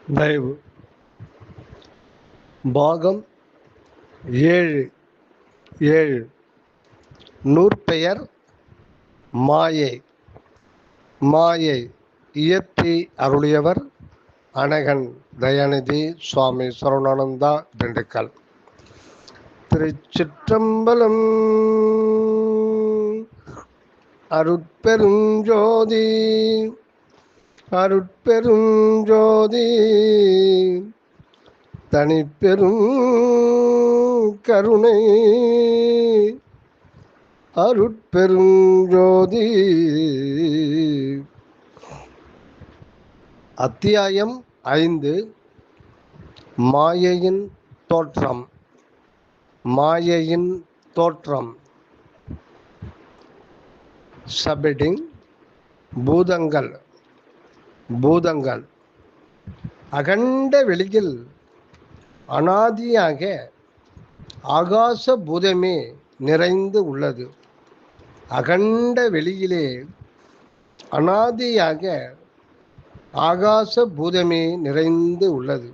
தயவு பாகம் 7 நூற்பெயர் மாயை. மாயை இயற்றி அருளியவர் அனகன் தயாநிதி சுவாமி சரவணானந்தா, திண்டுக்கல். திருச்சிற்றம்பலம். அருட்பெருஞ்சோதி அருட்பெருஞ்சோதி தனிப்பெரும் கருணை அருட்பெருஞ்சோதி. அத்தியாயம் 5. மாயையின் தோற்றம். மாயையின் தோற்றம். சபெடிங். பூதங்கள் அகண்ட வெளியில் அனாதியாக ஆகாச பூதமே நிறைந்து உள்ளது. அகண்ட வெளியிலே அனாதியாக ஆகாச பூதமே நிறைந்து உள்ளது.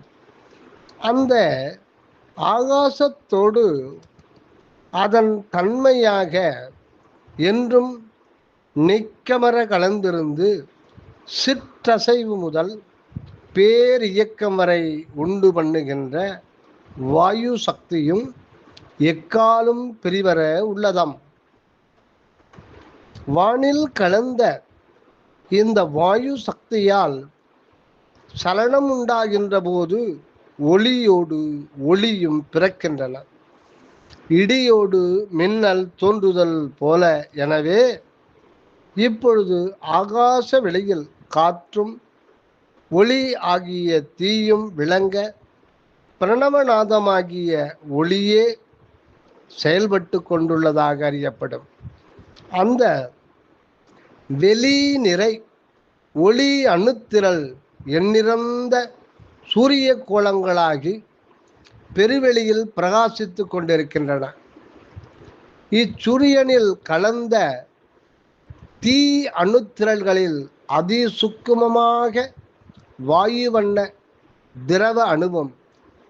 அந்த ஆகாசத்தோடு அதன் தன்மையாக என்றும் நீக்கமர கலந்திருந்து சிற்றசைவு முதல் பேரியக்கம் வரை உண்டு பண்ணுகின்ற வாயு சக்தியும் எக்காலும் பிரிவர உள்ளதாம். வானில் கலந்த இந்த வாயு சக்தியால் சலனம் உண்டாகின்ற போது ஒளியோடு ஒளியும் பிறக்கின்றன. இடியோடு மின்னல் தோன்றுதல் போல. எனவே இப்பொழுது ஆகாச வெளியில் காற்றும் ஒளி ஆகிய தீயும் விளங்க பிரணவநாதமாகிய ஒளியே செயல்பட்டு கொண்டுள்ளதாக அறியப்படும். அந்த வெளி நிறை ஒளி அணுத்திரள் எண்ணிறந்த சூரிய கோளங்களாகி பெருவெளியில் பிரகாசித்து கொண்டிருக்கின்றன. இச்சூரியனில் கலந்த தீ அணுத்திரள்களில் அதிசுக்குமமாக வாயு வண்ண திரவ அணுவும்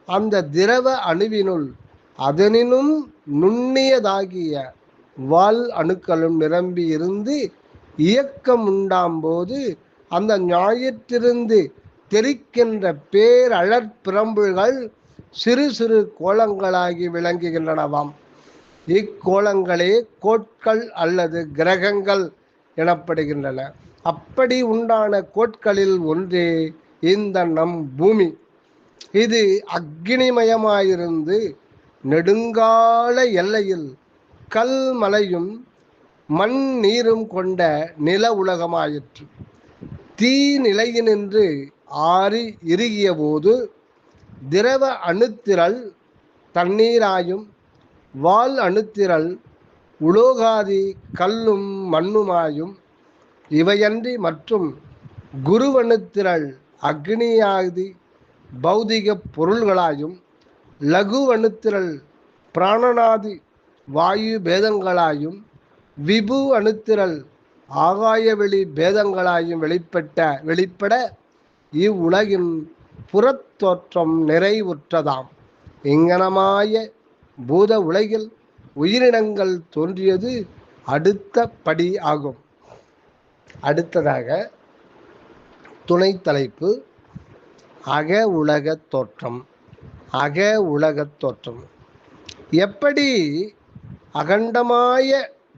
அந்த திரவ அணுவினுள் அதனினும் நுண்ணியதாகிய வால் அணுக்களும் நிரம்பி இருந்து இயக்கம் உண்டாம்போது அந்த ஞாயிற்றிருந்து தெரிக்கின்ற பேரழற்பிரம்புகள் சிறு சிறு கோலங்களாகி விளங்குகின்றனவாம். இக்கோலங்களே கோட்கள் அல்லது கிரகங்கள் எனப்படுகின்றன. அப்படி உண்டான கோட்களில் ஒன்றே இந்த நம் பூமி. இது அக்னிமயமாயிருந்து நெடுங்கால எல்லையில் கல் மலையும் மண் நீரும் கொண்ட நில உலகமாயிற்று. தீ நிலையினின்று ஆறி இறுகிய போது திரவ அணுத்திரள் தண்ணீராயும் வால் அணுத்திரள் உலோகாதி கல்லும் மண்ணுமாயும் இவையன்றி மற்றும் குருவணுத்திரள் அக்னியாதி பௌதிக பொருள்களாயும் லகு அணுத்திரள் பிராணனாதி வாயு பேதங்களாயும் விபு அணுத்திரள் ஆகாயவெளி பேதங்களாயும் வெளிப்பட இவ்வுலகின் புறத்தோற்றம் நிறைவுற்றதாம். இங்கனமாய பூத உலகில் உயிரினங்கள் தோன்றியது அடுத்த படி ஆகும். அடுத்ததாக துணை தலைப்பு அக உலகத் தோற்றம். அக உலகத் தோற்றம் எப்படி அகண்டமாய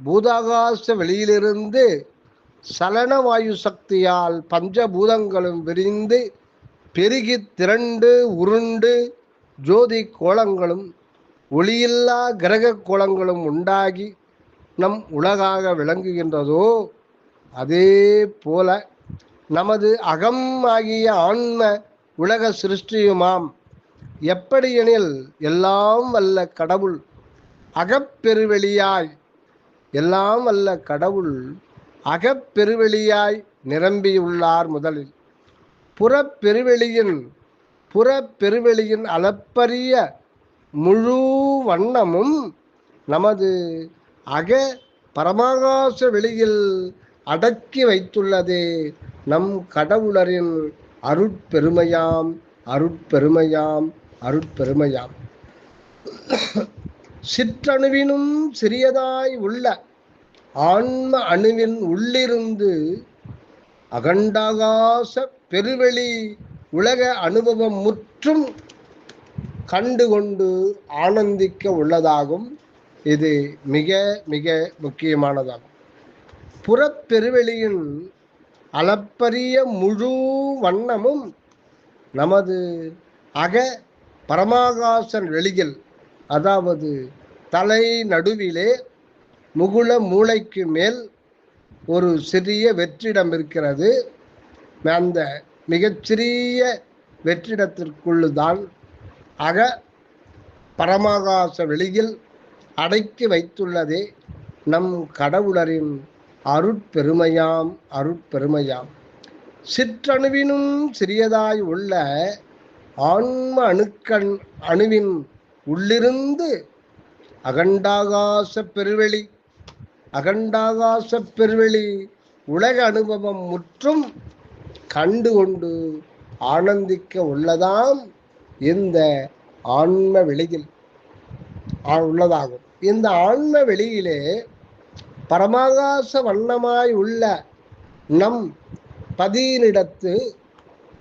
பூதாகாச வெளியிலிருந்து சலன வாயு சக்தியால் பஞ்சபூதங்களும் விரிந்து பெருகி திரண்டு உருண்டு ஜோதி கோலங்களும் ஒளியில்லா கிரக கோலங்களும் உண்டாகி நம் உலகாக விளங்குகின்றதோ அதே போல நமது அகம் ஆகிய ஆன்ம உலக சிருஷ்டியுமாம். எப்படியெனில் எல்லாம் வல்ல கடவுள் அகப்பெருவெளியாய் நிரம்பியுள்ளார். முதலில் புறப்பெருவெளியின் அளப்பரிய முழு வண்ணமும் நமது அக பரமாகாச வெளியில் அடக்கி வைத்துள்ளதே நம் கடவுளரின் அருட்பெருமையாம் அருட்பெருமையாம் அருட்பெருமையாம். சிற்றணுவினும் சிறியதாய் உள்ள ஆன்ம அணுவின் உள்ளிருந்து அகண்டாகாச பெருவெளி உலக அனுபவம் முற்றும் கண்டுகொண்டு ஆனந்திக்க உள்ளதாகும். இது மிக மிக முக்கியமானதாகும். புறப்பெருவெளியின் அளப்பரிய முழு வண்ணமும் நமது அக பரமாகாசன் வெளியில், அதாவது தலை நடுவிலே முகுள மூளைக்கு மேல் ஒரு சிறிய வெற்றிடம் இருக்கிறது. அந்த மிகச்சிறிய வெற்றிடத்திற்குள்ளுதான் அக பரமாகாச வெளியில் அடக்கி வைத்துள்ளதே நம் கடவுளரின் அருட்பெருமையாம் அருட்பெருமையாம். சிற்றணுவினும் சிறியதாய் உள்ள ஆன்ம அணுவின் உள்ளிருந்து அகண்டாகாச பெருவெளி உலக அனுபவம் முற்றும் கண்டுகொண்டு ஆனந்திக்க உள்ளதாம் இந்த ஆன்ம வெளியில் உள்ளதாகும். இந்த ஆன்ம வெளியிலே பரமாகாச வண்ணமாய் உள்ள நம் பதியினிடத்து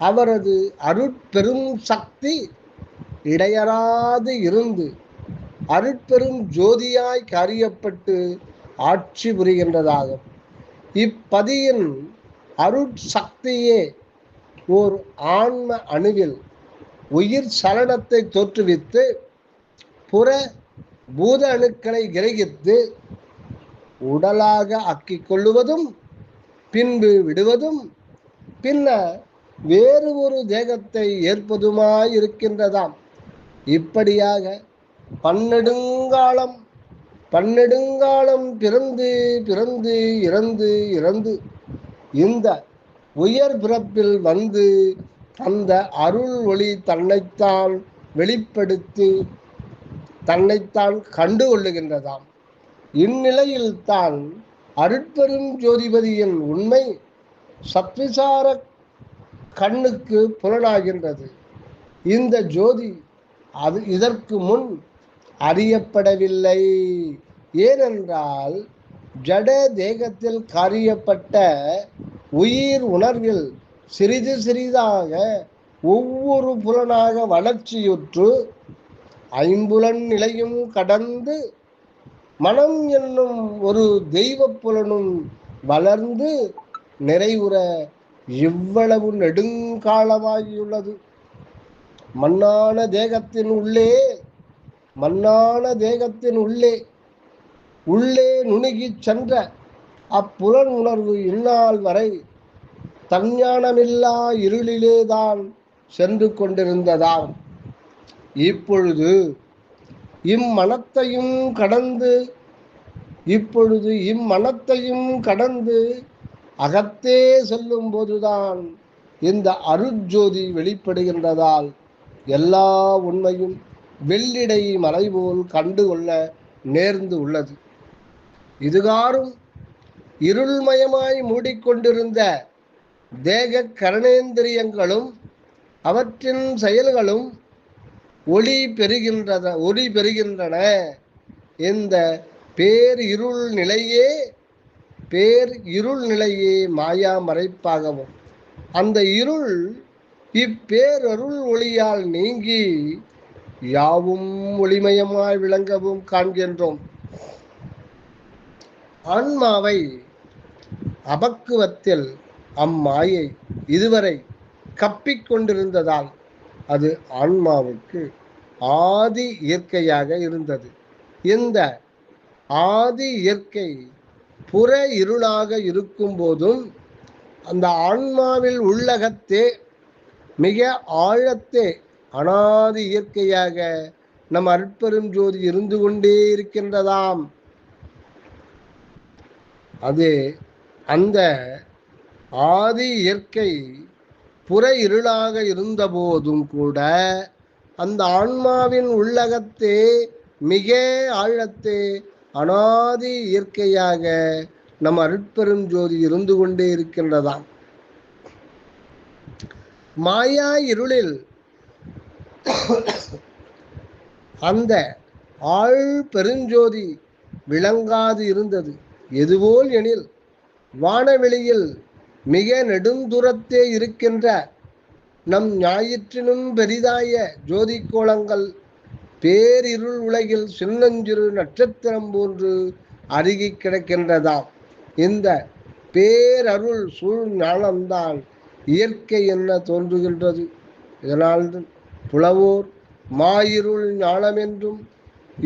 அவரது அருட்பெரும் சக்தி இடையறாது இருந்து அருட்பெரும் ஜோதியாய் காரியப்பட்டு ஆட்சி புரிகின்றதாகும். இப்பதியின் அருட்சக்தியே ஓர் ஆன்ம அணுவில் உயிர் சலனத்தை தோற்றுவித்து புற பூத அணுக்களை கிரகித்து உடலாக ஆக்கிக் கொள்ளுவதும் பின்பு விடுவதும் பின்னர் வேறு ஒரு தேகத்தை ஏற்பதுமாய் இருக்கின்றதாம். இப்படியாக பன்னெடுங்காலம் பிறந்து பிறந்து இறந்து இறந்து இந்த உயர் பிறப்பில் வந்து அந்த அருள் ஒளி தன்னைத்தான் வெளிப்படுத்தி தன்னைத்தான் கண்டு கொள்ளுகின்றதாம். இந்நிலையில் தான் அருட்பெரும் ஜோதிபதியின் உண்மை சத்விசார கண்ணுக்கு புலனாகின்றது. இந்த ஜோதி இதற்கு முன் அறியப்படவில்லை. ஏனென்றால் ஜட தேகத்தில் காரியப்பட்ட உயிர் உணர்வில் சிறிது சிறிதாக ஒவ்வொரு புலனாக வளர்ச்சியுற்று ஐம்புலன் நிலையும் கடந்து மனம் என்னும் ஒரு தெய்வ புலனும் வளர்ந்து நிறைவுற இவ்வளவு நெடுங்காலமாகியுள்ளது. மண்ணான தேகத்தின் உள்ளே நுணுகிச் சென்ற அப்புலன் உணர்வு இந்நாள் வரை தஞ்ஞானமில்லா இருளிலேதான் சென்று கொண்டிருந்ததாம். இப்பொழுது இம்மனத்தையும் கடந்து அகத்தே செல்லும் போதுதான் இந்த அருட்ஜோதி வெளிப்படுகின்றதால் எல்லா உண்மையும் வெள்ளிடை மலை போல் கண்டுகொள்ள நேர்ந்து உள்ளது. இதுகாரும் இருள்மயமாய் மூடிக்கொண்டிருந்த தேக கரணேந்திரியங்களும் அவற்றின் செயல்களும் ஒளி பெறுகின்றன. இந்த பேரிருள் நிலையே மாயா மறைப்பாகவும் அந்த இருள் இப்பேரருள் ஒளியால் நீங்கி யாவும் ஒளிமயமாய் விளங்கவும் காண்கின்றோம். ஆன்மாவை அபக்குவத்தில் அம்மாயை இதுவரை கப்பிக்கொண்டிருந்ததால் அது ஆன்மாவுக்கு ஆதி இயற்கையாக இருந்தது. இந்த ஆதி இயற்கை புற இருளாக இருக்கும் போதும் அந்த ஆன்மாவில் உள்ளகத்தே மிக ஆழத்தே அனாதி இயற்கையாக நம் அருட்பெரும் ஜோதி இருந்து கொண்டே இருக்கின்றதாம். அது அந்த ஆதி இயற்கை புற இருளாக இருந்த போதும் கூட அந்த ஆன்மாவின் உள்ளகத்தே மிக ஆழத்தே அனாதி இயற்கையாக நம் அருட்பெரும் ஜோதி இருந்து கொண்டே இருக்கின்றதாம். மாயா இருளில் அந்த ஆள் பெருஞ்சோதி விளங்காது இருந்தது. எதுபோல் எனில், வானவெளியில் மிக நெடுந்துரத்தே இருக்கின்ற நம் ஞாயிற்றினும் பெரிதாய ஜோதி கோலங்கள் பேரிருள் உலகில் சின்னஞ்சிறு நட்சத்திரம் போன்று அருகி கிடக்கின்றதாம். இந்த பேரருள் சூழ் ஞானம்தான் இயற்கை என்ன தோன்றுகின்றது. இதனால் புலவோர் மாயிருள் ஞானம் என்றும்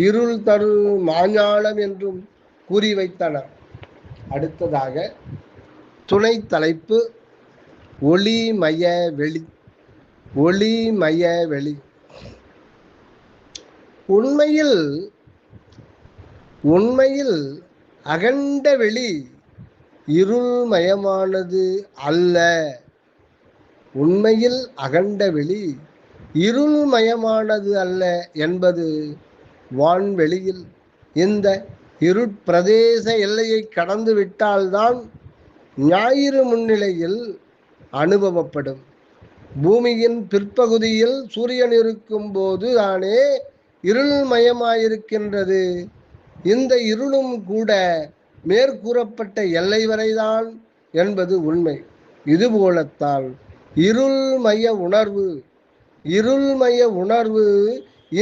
இருள் தரு மாஞானம் என்றும் கூறி வைத்தனர். அடுத்ததாக துணை தலைப்பு ஒளிமய வெளி. ஒளிமய வெளி உண்மையில் அகண்ட வெளி இருள்மயமானது அல்ல. உண்மையில் அகண்ட வெளி இருள்மயமானது அல்ல என்பது வான்வெளியில் இந்த இருட்பிரதேச எல்லையை கடந்து விட்டால்தான் ஞாயிறு முன்னிலையில் அனுபவப்படும். பூமியின் பிற்பகுதியில் சூரியன் இருக்கும் போது தானே இருள்மயமாயிருக்கின்றது. இந்த இருளும் கூட மேற்கூறப்பட்ட எல்லை வரைதான் என்பது உண்மை. இதுபோலத்தான் இருள்மய உணர்வு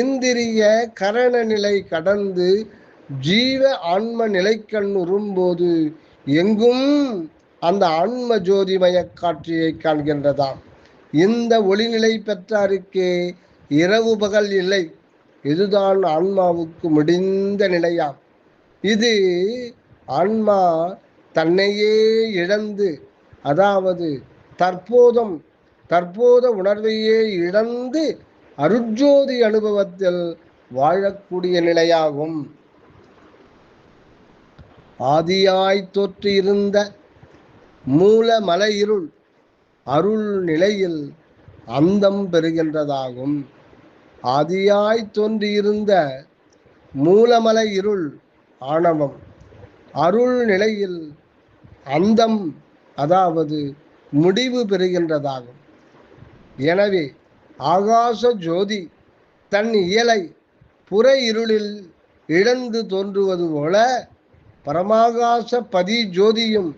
இந்திரிய கரண நிலை கடந்து ஜீவ ஆன்ம நிலைக்கண் உறும்போது எங்கும் அந்த ஆன்ம ஜோதிமய காட்சியை காண்கின்றதாம். இந்த ஒளிநிலை பெற்றாருக்கே இரவு பகல் இல்லை. இதுதான் ஆன்மாவுக்கு முடிந்த நிலையாம். இது ஆன்மா தன்னையே இழந்து, அதாவது தற்போத உணர்வையே இழந்து அருட்ஜோதி அனுபவத்தில் வாழக்கூடிய நிலையாகும். ஆதியாய் தோற்றியிருந்த மூல மலை இருள் அருள் நிலையில் அந்தம் பெறுகின்றதாகும். ஆதியாய் தோன்றியிருந்த மூலமலை இருள் ஆணவம் அருள் நிலையில் அந்தம், அதாவது முடிவு பெறுகின்றதாகும். எனவே ஆகாச ஜோதி தன் இயலை புற இருளில் இழந்து தோன்றுவது போல பரமாகாச பதி ஜோதியும்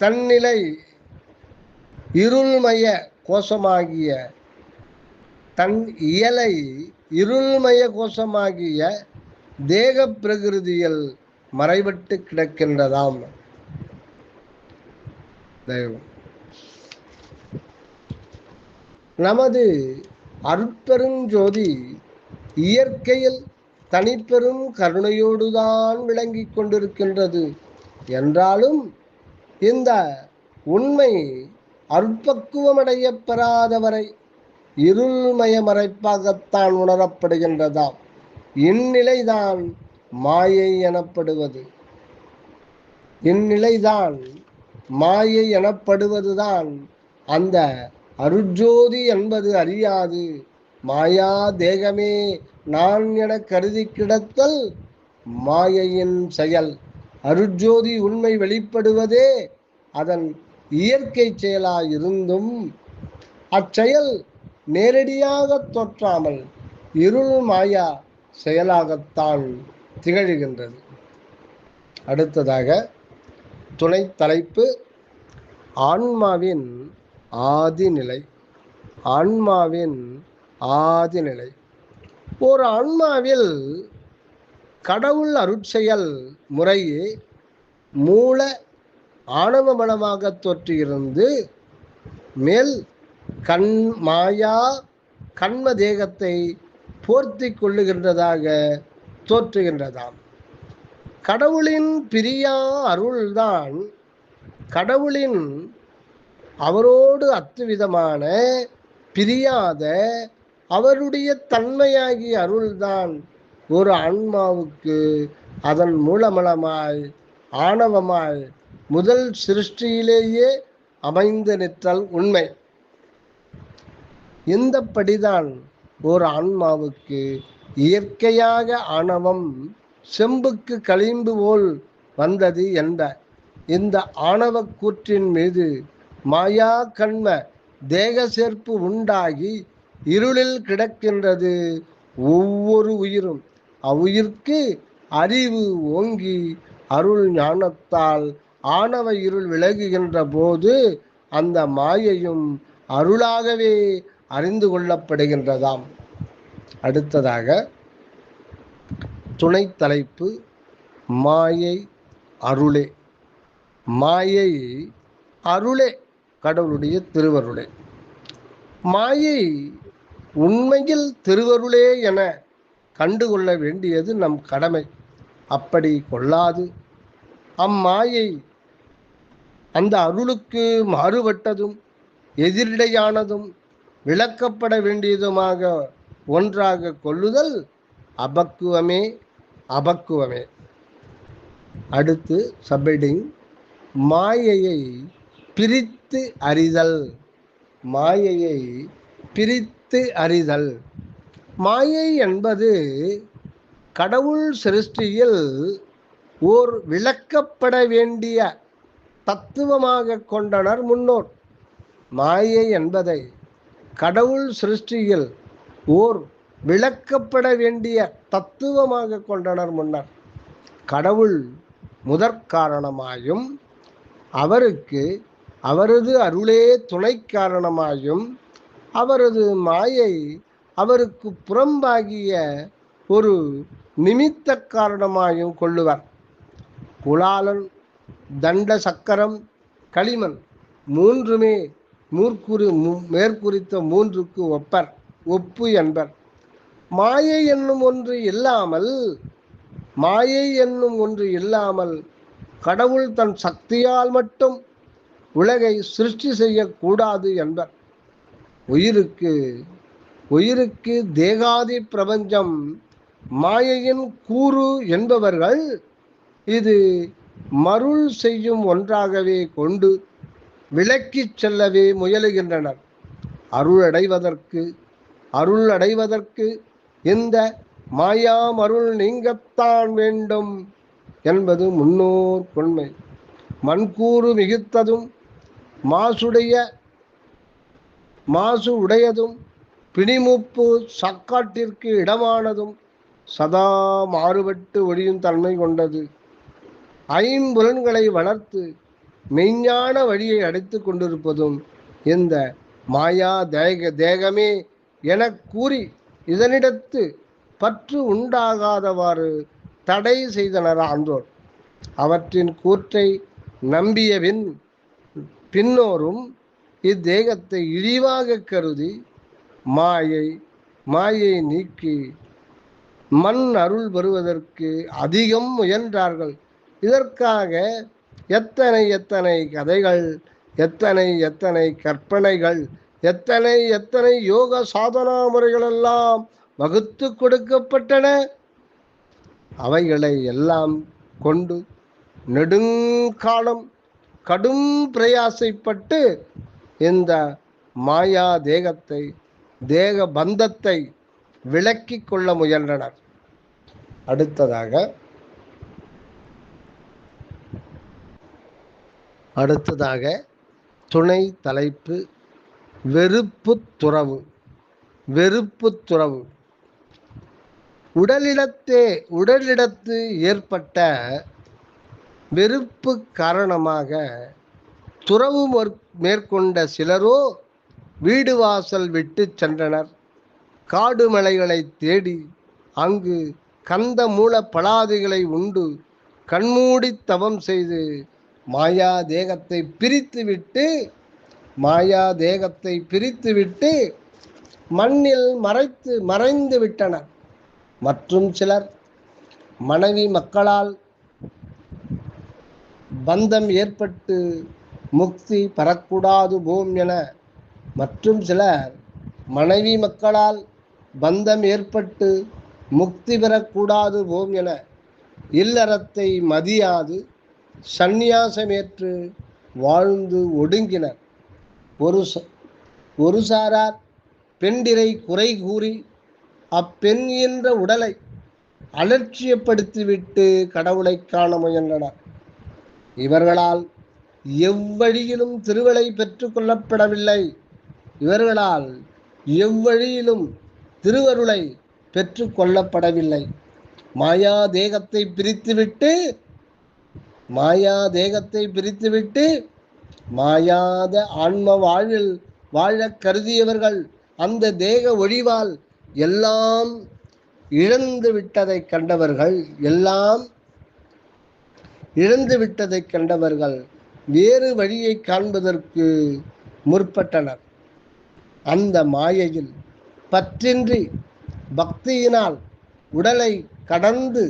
தன்னிலை இருள்மய கோஷமாகிய தன் இயலை இருள்மய கோஷமாகிய தேக பிரகிருதியில் மறைபட்டு கிடக்கின்றதாம். நமது அருட்பெருஞ்சோதி இயற்கையில் தனிப்பெரும் கருணையோடுதான் விளங்கி கொண்டிருக்கின்றது என்றாலும் இந்த உண்மை அருட்பக்குவமடைய பெறாதவரை இருள்மய மறைப்பாகத்தான் உணரப்படுகின்றதாம். இந்நிலைதான் மாயை எனப்படுவதுதான் அந்த அருட்ஜோதி என்பது அறியாது மாயா தேகமே நான் என கருதி கிடத்தல் மாயையின் செயல். அருட்ஜோதி உண்மை வெளிப்படுவதே அதன் இயற்கை செயலாயிருந்தும் அச்செயல் நேரடியாக தோற்றாமல் இருள் மாயா செயலாகத்தான் திகழ்கின்றது. அடுத்ததாக துணை தலைப்பு ஆன்மாவின் ஆதிநிலை. ஒரு ஆன்மாவில் கடவுள் அருட்செயல் முறையே மூல ஆணவ மனமாக தோற்றியிருந்து மேல் மாயா கண்ம தேகத்தை போர்த்தி கொள்ளுகின்றதாக தோற்றுகின்றதாம். கடவுளின் பிரியா அருள்தான் கடவுளின் அவரோடு அத்துவிதமான பிரியாத அவருடைய தன்மையாகிய அருள்தான் ஒரு ஆன்மாவுக்கு அதன் மூலமலமாய் ஆணவமாய் முதல் சிருஷ்டியிலேயே அமைந்து நிற்றல் உண்மை. இந்தப்படிதான் ஒரு ஆன்மாவுக்கு இயற்கையாக ஆணவம் செம்புக்கு களிம்பு போல் வந்தது என்ற இந்த ஆணவ கூற்றின் மீது மாயா கண்ம தேக சேர்ப்பு உண்டாகி இருளில் கிடக்கின்றது ஒவ்வொரு உயிரும். அவ்வுயிர்க்கு அறிவு ஓங்கி அருள் ஞானத்தால் ஆணவ இருள் விலகுகின்ற போது அந்த மாயையும் அருளாகவே அறிந்து கொள்ளப்படுகின்றதாம். அடுத்ததாக துணை தலைப்பு மாயை அருளே. மாயை அருளே, கடவுளுடைய திருவருளே. மாயை உண்மையில் திருவருளே என கண்டுகொள்ள வேண்டியது நம் கடமை. அப்படி கொள்ளாது அம்மாயை அந்த அருளுக்கு மாறுபட்டதும் எதிரிடையானதும் விளக்கப்பட வேண்டியதுமாக ஒன்றாக கொள்ளுதல் அபக்குவமே அபக்குவமே. அடுத்து சப்ஹெட்டிங் மாயையை பிரித்து அறிதல். மாயையை பிரித்து அறிதல். மாயை என்பது கடவுள் சிருஷ்டியில் ஓர் விளக்கப்பட வேண்டிய தத்துவமாக கொண்டனர் முன்னோர். மாயை என்பதை கடவுள் சிருஷ்டியில் ஓர் விளக்கப்பட வேண்டிய தத்துவமாக கொண்டனர் முன்னர். கடவுள் முதற் காரணமாயும் அவருக்கு அவரது அருளே துணை காரணமாயும் அவரது மாயை அவருக்கு புறம்பாகிய ஒரு நிமித்த காரணமாயும் கொள்ளுவர். குலாலன், தண்ட சக்கரம், களிமண் மூன்றுமே மேற்குறித்த மூன்றுக்கு ஒப்பு என்பர். மாயை என்னும் ஒன்று இல்லாமல் கடவுள் தன் சக்தியால் மட்டும் உலகை சிருஷ்டி செய்யக்கூடாது என்பர். உயிருக்கு தேகாதி பிரபஞ்சம் மாயையின் கூறு என்பவர்கள் இது மருள் செய்யும் ஒன்றாகவே கொண்டு விலக்கிச் செல்லவே முயலுகின்றனர். அருள் அடைவதற்கு இந்த மாயாமருள் நீங்கத்தான் வேண்டும் என்பது முன்னோர் கொள்கை. மண்கூறு மிகுத்ததும் மாசு உடையதும் பிணிமூப்பு சாக்காட்டிற்கு இடமானதும் சதா மாறுபட்டு ஒழியும் தன்மை கொண்டது. ஐம்புலன்களை வளர்த்து மெய்ஞான வழியை அடைத்து கொண்டிருப்பதும் இந்த மாயா தேகமே என கூறி இதனிடத்து பற்று உண்டாகாதவாறு தடை செய்தனர் ஆன்றோர். அவற்றின் கூற்றை நம்பிய பின்னோரும் இத்தேகத்தை இழிவாக கருதி மாயை நீக்கி மண் அருள் பெறுவதற்கு அதிகம் முயன்றார்கள். இதற்காக எத்தனை கதைகள், எத்தனை கற்பனைகள், எத்தனை யோக சாதனா முறைகளெல்லாம் வகுத்து கொடுக்கப்பட்டன. அவைகளை எல்லாம் கொண்டு நெடுங்காலம் கடும் பிரயாசைப்பட்டு இந்த மாயா தேக பந்தத்தை விலக்கிக் கொள்ள முயன்றனர். அடுத்ததாக துணை தலைப்பு வெறுப்புத்துறவு. உடலிடத்து ஏற்பட்ட வெறுப்பு காரணமாக துறவு மேற்கொண்ட சிலரோ வீடு வாசல் விட்டு சென்றனர். காடு மலைகளை தேடி அங்கு கந்த மூல பலாதிகளை உண்டு கண்மூடி தவம் செய்து மாயா தேகத்தை பிரித்துவிட்டு மண்ணில் மறைந்து விட்டனர். மற்றும் சிலர் மனைவி மக்களால் பந்தம் ஏற்பட்டு முக்தி பெறக்கூடாது போம் என இல்லறத்தை மதியாது சந்நியாசமேற்று வாழ்ந்து ஒடுங்கினர். ஒரு சாரார் பெண்டிரை குறை கூறி அப்பெண் என்ற உடலை அலட்சியப்படுத்திவிட்டு கடவுளை காண முயன்றனர். இவர்களால் எவ்வழியிலும் திருவளை பெற்று கொள்ளப்படவில்லை. இவர்களால் எவ்வழியிலும் திருவருளை பெற்று கொள்ளப்படவில்லை. மாயா தேகத்தை பிரித்துவிட்டு மாயாத ஆன்ம வாழ்வில் வாழ கருதியவர்கள் அந்த தேக ஒழிவால் எல்லாம் இழந்து விட்டதை கண்டவர்கள் வேறு வழியை காண்பதற்கு முற்பட்டனர். அந்த மாயையில் பற்றின்றி பக்தியினால் உடலை கடந்து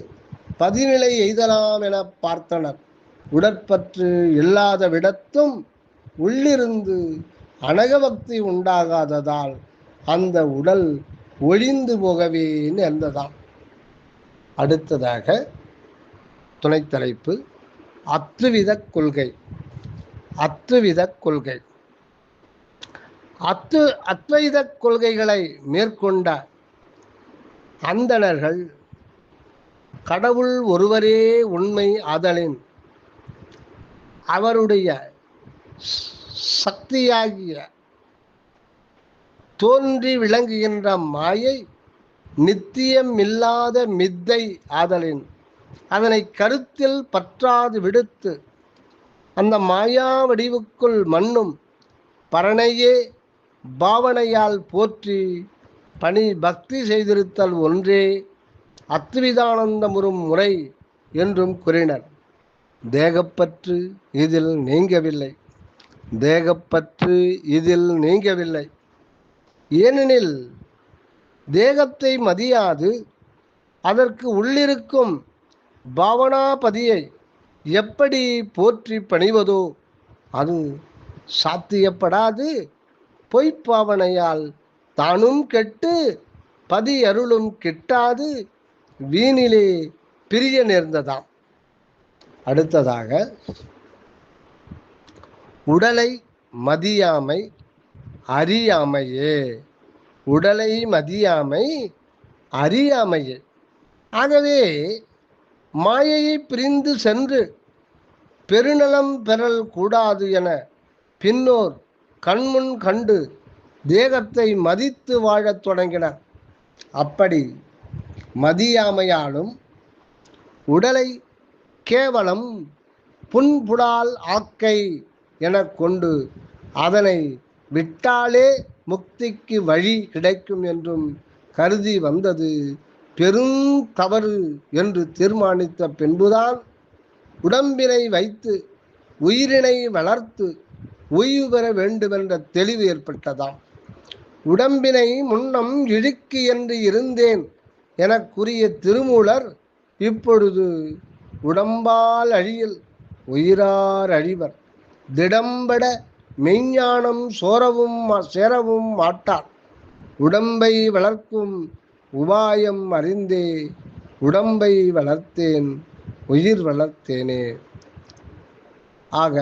பதிநிலை எய்தலாம் என பார்த்தனர். உடற்பற்று இல்லாத விடத்தும் உள்ளிருந்து அனகபக்தி உண்டாகாததால் அந்த உடல் ஒழிந்து போகவே நேர்ந்ததாம். அடுத்ததாக துணைத் தலைப்பு அத்வைத கொள்கை. அத்வைத கொள்கைகளை மேற்கொண்ட அந்தணர்கள் கடவுள் ஒருவரே உண்மை ஆதலின் அவருடைய சக்தியாகிய தோன்றி விளங்குகின்ற மாயை நித்தியமில்லாத மித்தை ஆதலின் அதனை கருத்தில் பற்றாது விடுத்து அந்த மாயா வடிவுக்குள் மண்ணும் பரனையே பாவனையால் போற்றி பக்தி செய்திருத்தல் ஒன்றே அத்விதானந்தமுறும் முறை என்றும் கூறினர். தேகப்பற்று இதில் நீங்கவில்லை. ஏனெனில் தேகத்தை மதியாது அதற்கு உள்ளிருக்கும் பாவனாபதியை எப்படி போற்றி பணிவதோ அது சாத்தியப்படாது. பொய்ப்பாவனையால் தானும் கெட்டு பதி அருளும் கிட்டாது வீணிலே பிரிய நேர்ந்ததாம். அடுத்ததாக உடலை மதியாமை அறியாமையே. ஆகவே மாயையை பிரிந்து சென்று பெருநலம் பெறல் கூடாது என பின்னோர் கண்முன் கண்டு தேகத்தை மதித்து வாழத் தொடங்கினர். அப்படி மதியாமையாலும் உடலை கேவலம் புண்புடால் ஆக்கை என கொண்டு அதனை விட்டாலே முக்திக்கு வழி கிடைக்கும் என்றும் கருதி வந்தது பெருந்தவறு என்று தீர்மானித்த பின்புதான் உடம்பினை வைத்து உயிரினை வளர்த்து ஓய்வு பெற வேண்டுமென்ற தெளிவு ஏற்பட்டதாம். உடம்பினை முன்னம் இழுக்கு என்று இருந்தேன் என கூறிய திருமூலர் இப்பொழுது உடம்பால் அழியில் உயிரார் அழிவர் திடம்பட மெய்ஞானம் சேரவும் மாட்டார். உடம்பை வளர்க்கும் உபாயம் அறிந்தே உடம்பை வளர்த்தேன் உயிர் வளர்த்தேனே. ஆக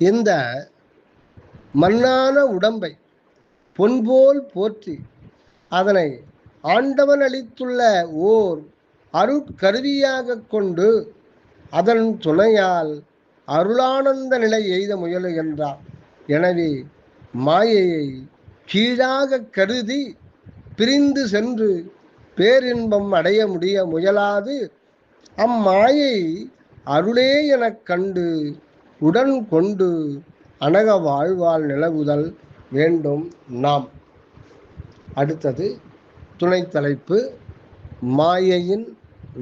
இந்த மண்ணான உடம்பை பொன்போல் போற்றி அதனை ஆண்டவன் அளித்துள்ள ஓர் அருட்கருவியாக கொண்டு அதன் துணையால் அருளானந்த நிலை எய்த முயலுகின்றார். எனவே மாயையை கீழாக கருதி பிரிந்து சென்று பேரின்பம் அடைய முயலாது அம்மாயை அருளே எனக் கண்டு உடன் கொண்டு அனக வாழ்வால் நிலவுதல் வேண்டும் நாம். அடுத்தது துணைத் தலைப்பு மாயையின்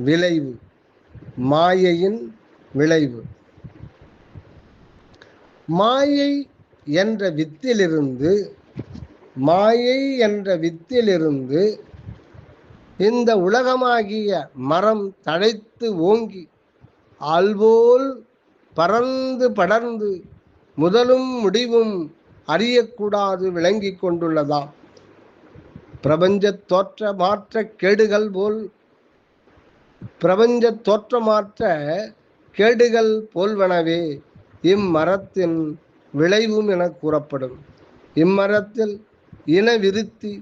விளைவு. மாயை என்ற வித்திலிருந்து இந்த உலகமாகிய மரம் தழைத்து ஓங்கி ஆல்போல் பறந்து படர்ந்து முதலும் முடிவும் அறியக்கூடாது விளங்கி கொண்டுள்ளதாம். பிரபஞ்ச தோற்றமாற்ற கேடுகள் போல்வனவே இம்மரத்தின் விளைவும் என கூறப்படும். இம்மரத்தில் இன விருத்தி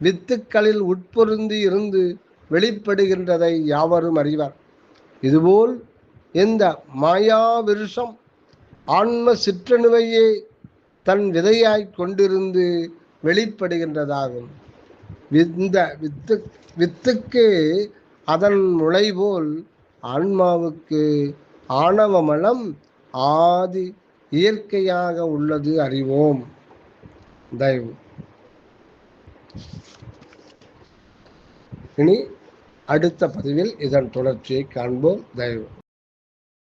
வித்துக்களில் உட்பொருந்தி இருந்து வெளிப்படுகின்றதை யாவரும் அறிவார். இதுபோல் இந்த மாயா விருஷம் ஆன்ம சிற்றணுவையே தன் விதையாய்க் கொண்டிருந்து வெளிப்படுகின்றதாகும். இந்த வித்துக்கு அதன் முளைபோல் ஆன்மாவுக்கு ஆணவமலம் ஆதி இயற்கையாக உள்ளது அறிவோம். தயவு. இனி அடுத்த பதிவில் இதன் தொடர்ச்சியை காண்போம். தயவு.